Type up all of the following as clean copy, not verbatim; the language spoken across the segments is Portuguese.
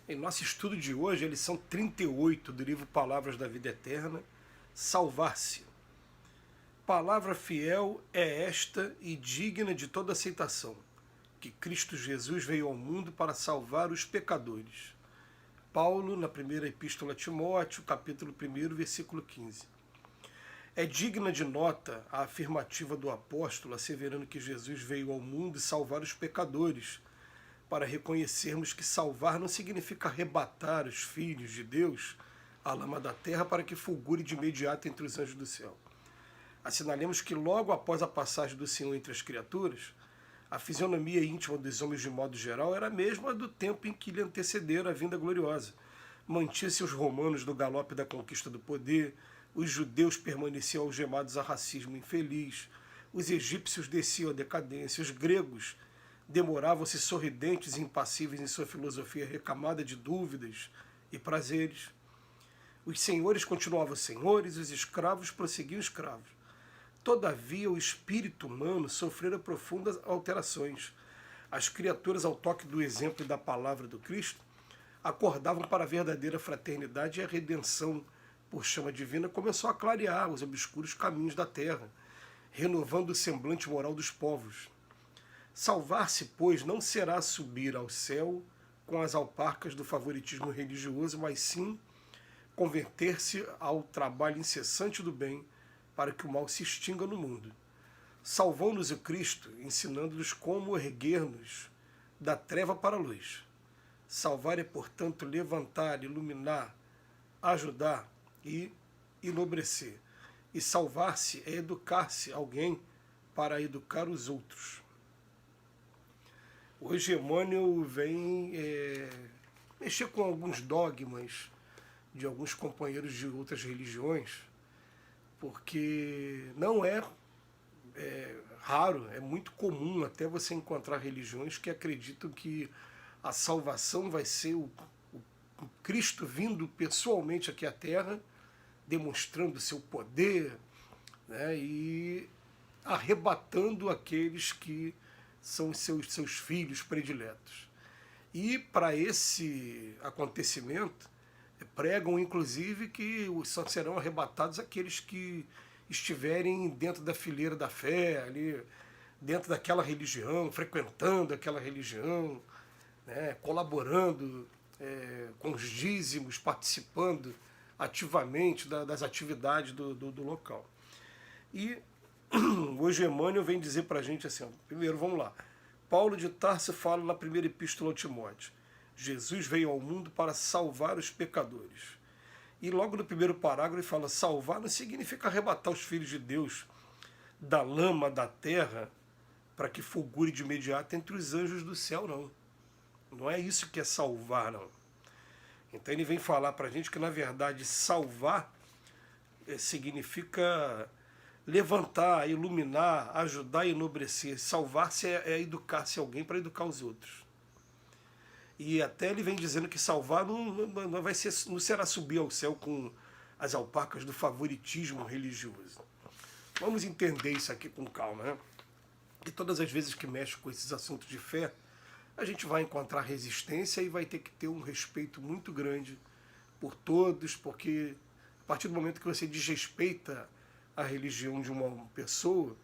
Em nosso estudo de hoje, a lição 38 do livro Palavras da Vida Eterna, salvar-se. Palavra fiel é esta e digna de toda aceitação, que Cristo Jesus veio ao mundo para salvar os pecadores. Paulo, na primeira epístola a Timóteo, capítulo 1, versículo 15. É digna de nota a afirmativa do apóstolo asseverando que Jesus veio ao mundo salvar os pecadores, para reconhecermos que salvar não significa arrebatar os filhos de Deus à lama da terra para que fulgure de imediato entre os anjos do céu. Assinalemos que logo após a passagem do Senhor entre as criaturas, a fisionomia íntima dos homens de modo geral era a mesma do tempo em que lhe antecederam a vinda gloriosa. Mantinha-se os romanos do galope da conquista do poder, os judeus permaneciam algemados a racismo infeliz, os egípcios desciam à decadência, os gregos demoravam-se sorridentes e impassíveis em sua filosofia recamada de dúvidas e prazeres. Os senhores continuavam senhores, os escravos prosseguiam escravos. Todavia, o espírito humano sofrera profundas alterações. As criaturas, ao toque do exemplo e da palavra do Cristo, acordavam para a verdadeira fraternidade e a redenção por chama divina começou a clarear os obscuros caminhos da terra, renovando o semblante moral dos povos. Salvar-se, pois, não será subir ao céu com as alparcas do favoritismo religioso, mas sim converter-se ao trabalho incessante do bem para que o mal se extinga no mundo. Salvou-nos o Cristo, ensinando-nos como erguer-nos da treva para a luz. Salvar é, portanto, levantar, iluminar, ajudar e enobrecer. E salvar-se é educar-se alguém para educar os outros. Hoje Emmanuel vem mexer com alguns dogmas de alguns companheiros de outras religiões, porque não é raro, é muito comum até você encontrar religiões que acreditam que a salvação vai ser o Cristo vindo pessoalmente aqui à Terra, demonstrando seu poder, né, e arrebatando aqueles que são seus filhos prediletos. E para esse acontecimento, pregam inclusive que só serão arrebatados aqueles que estiverem dentro da fileira da fé, ali dentro daquela religião, frequentando aquela religião, né, colaborando com os dízimos, participando ativamente das atividades do local. E hoje Emmanuel vem dizer para a gente assim, ó, primeiro, vamos lá. Paulo de Tarso fala na primeira epístola a Timóteo. Jesus veio ao mundo para salvar os pecadores. E logo no primeiro parágrafo ele fala, salvar não significa arrebatar os filhos de Deus da lama da terra para que fulgure de imediato entre os anjos do céu, não. Não é isso que é salvar, não. Então ele vem falar para a gente que, na verdade, salvar significa levantar, iluminar, ajudar e enobrecer. Salvar-se é educar-se alguém para educar os outros. E até ele vem dizendo que salvar não será subir ao céu com as alpacas do favoritismo religioso. Vamos entender isso aqui com calma, né? E todas as vezes que mexe com esses assuntos de fé, a gente vai encontrar resistência e vai ter que ter um respeito muito grande por todos, porque a partir do momento que você desrespeita a religião de uma pessoa,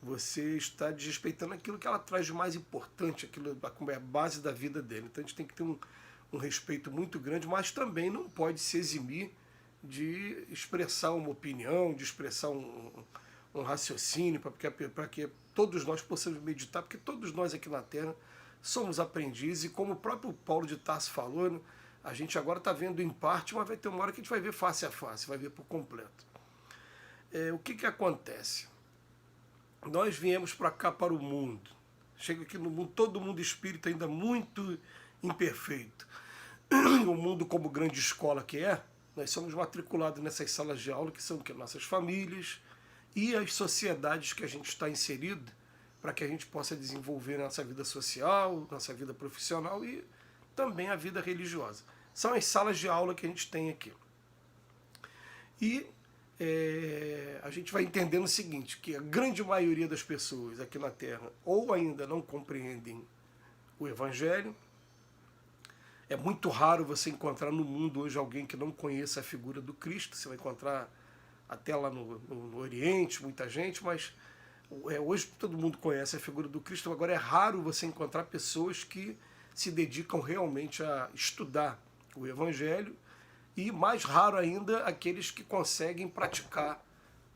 você está desrespeitando aquilo que ela traz de mais importante, aquilo como é a base da vida dele. Então a gente tem que ter um respeito muito grande, mas também não pode se eximir de expressar uma opinião, de expressar um raciocínio, para que todos nós possamos meditar, porque todos nós aqui na Terra somos aprendizes, e como o próprio Paulo de Tarso falou, a gente agora está vendo em parte, mas vai ter uma hora que a gente vai ver face a face, vai ver por completo. O que acontece? Nós viemos para cá, para o mundo. Chega aqui no mundo, todo mundo espírita ainda muito imperfeito. O mundo, como grande escola que é, nós somos matriculados nessas salas de aula, que são nossas famílias e as sociedades que a gente está inserido, para que a gente possa desenvolver nossa vida social, nossa vida profissional e também a vida religiosa. São as salas de aula que a gente tem aqui. E a gente vai entendendo o seguinte, que a grande maioria das pessoas aqui na Terra ou ainda não compreendem o Evangelho, É muito raro você encontrar no mundo hoje alguém que não conheça a figura do Cristo. Você vai encontrar até lá no Oriente muita gente, mas hoje todo mundo conhece a figura do Cristo. Agora é raro você encontrar pessoas que se dedicam realmente a estudar o Evangelho, e mais raro ainda aqueles que conseguem praticar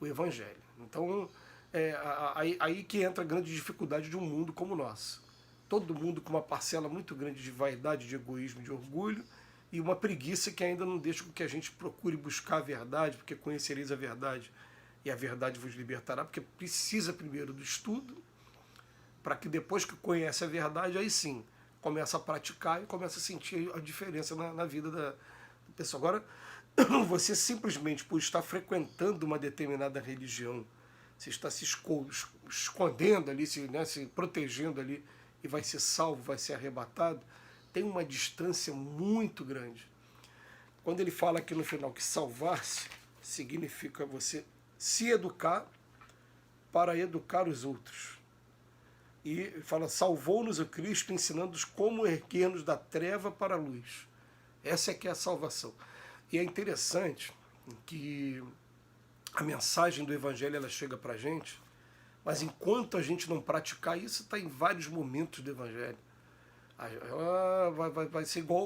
o Evangelho. Então, aí que entra a grande dificuldade de um mundo como o nosso. Todo mundo com uma parcela muito grande de vaidade, de egoísmo, de orgulho, e uma preguiça que ainda não deixa com que a gente procure buscar a verdade, porque conhecereis a verdade e a verdade vos libertará, porque precisa primeiro do estudo, para que depois que conhece a verdade, aí sim, começa a praticar e começa a sentir a diferença na vida da pessoa. Agora, você simplesmente por estar frequentando uma determinada religião, você está se escondendo ali, se protegendo ali, e vai ser salvo, vai ser arrebatado, tem uma distância muito grande. Quando ele fala aqui no final que salvar-se significa você se educar para educar os outros. E fala, salvou-nos o Cristo, ensinando-nos como erguer-nos da treva para a luz. Essa é que é a salvação. E é interessante que a mensagem do Evangelho ela chega para a gente, mas enquanto a gente não praticar isso, está em vários momentos do Evangelho. Ela vai ser igual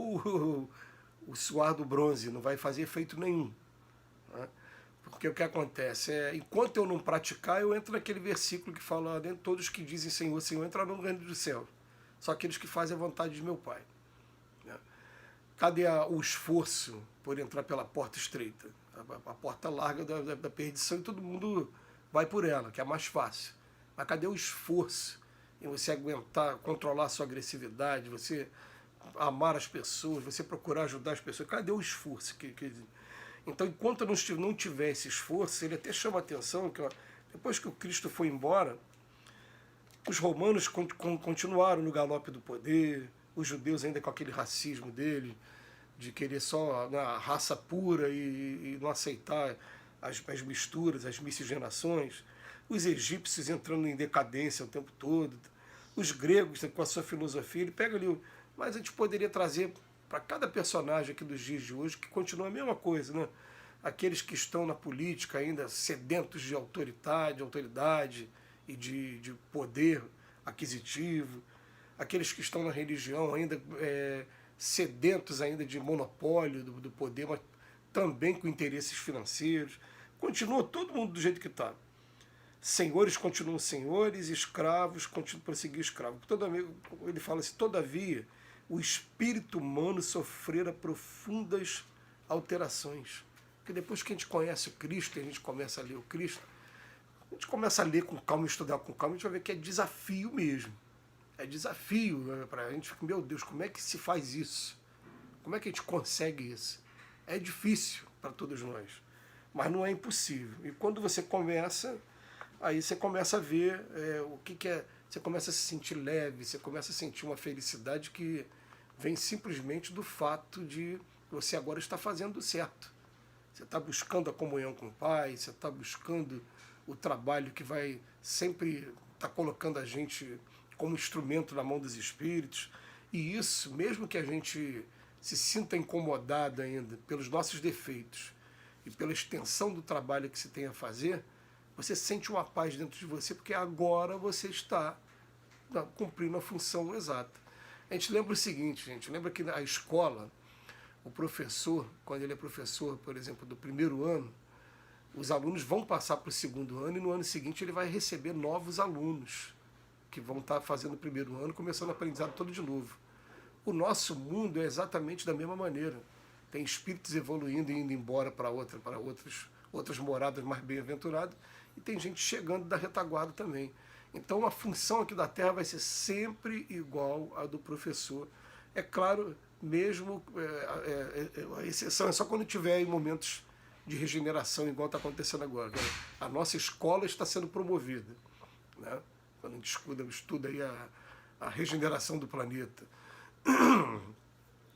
o suar do bronze, não vai fazer efeito nenhum. Né? Porque o que acontece enquanto eu não praticar, eu entro naquele versículo que fala, nem todos que dizem Senhor, Senhor, entrarão no reino do céu, só aqueles que fazem a vontade de meu Pai. Né? Cadê o esforço por entrar pela porta estreita? A porta larga da perdição, e todo mundo vai por ela, que é mais fácil. Mas cadê o esforço em você aguentar, controlar a sua agressividade, você amar as pessoas, você procurar ajudar as pessoas? Cadê o esforço? Então, enquanto não tiver esse esforço, ele até chama a atenção que depois que o Cristo foi embora, os romanos continuaram no galope do poder, os judeus ainda com aquele racismo dele, de querer só a raça pura e não aceitar as misturas, as miscigenações, os egípcios entrando em decadência o tempo todo, os gregos com a sua filosofia, ele pega ali, mas a gente poderia trazer para cada personagem aqui dos dias de hoje, que continua a mesma coisa, né? Aqueles que estão na política ainda sedentos de autoridade e de poder aquisitivo, aqueles que estão na religião ainda sedentos ainda de monopólio do poder, mas também com interesses financeiros. Continua todo mundo do jeito que está. Senhores continuam senhores, escravos continuam a prosseguir escravos. Ele fala assim, todavia, o espírito humano sofrera profundas alterações. Porque depois que a gente conhece o Cristo, e a gente começa a ler o Cristo, a gente começa a ler com calma, estudar com calma, a gente vai ver que é desafio mesmo. É desafio para a gente. Meu Deus, como é que se faz isso? Como é que a gente consegue isso? É difícil para todos nós, mas não é impossível. E quando você começa, aí você começa a ver o que é. Você começa a se sentir leve, você começa a sentir uma felicidade que vem simplesmente do fato de você agora estar fazendo o certo. Você está buscando a comunhão com o Pai, você está buscando o trabalho que vai sempre estar colocando a gente como instrumento na mão dos Espíritos. E isso, mesmo que a gente se sinta incomodado ainda pelos nossos defeitos e pela extensão do trabalho que se tem a fazer, você sente uma paz dentro de você, porque agora você está cumprindo a função exata. A gente lembra o seguinte, gente, lembra que a escola, o professor, quando ele é professor, por exemplo, do primeiro ano, os alunos vão passar para o segundo ano e no ano seguinte ele vai receber novos alunos que vão estar fazendo o primeiro ano, começando o aprendizado todo de novo. O nosso mundo é exatamente da mesma maneira. Tem espíritos evoluindo e indo embora para outras moradas mais bem-aventuradas, e tem gente chegando da retaguarda também. Então a função aqui da Terra vai ser sempre igual à do professor. É claro, mesmo a exceção é só quando tiver em momentos de regeneração, igual está acontecendo agora. A nossa escola está sendo promovida, né? Quando a gente estuda aí a regeneração do planeta.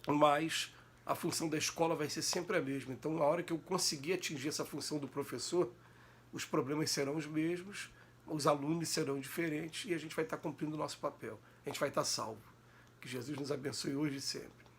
Mas a função da escola vai ser sempre a mesma. Então, na hora que eu conseguir atingir essa função do professor, os problemas serão os mesmos, os alunos serão diferentes e a gente vai estar cumprindo o nosso papel. A gente vai estar salvo. Que Jesus nos abençoe hoje e sempre.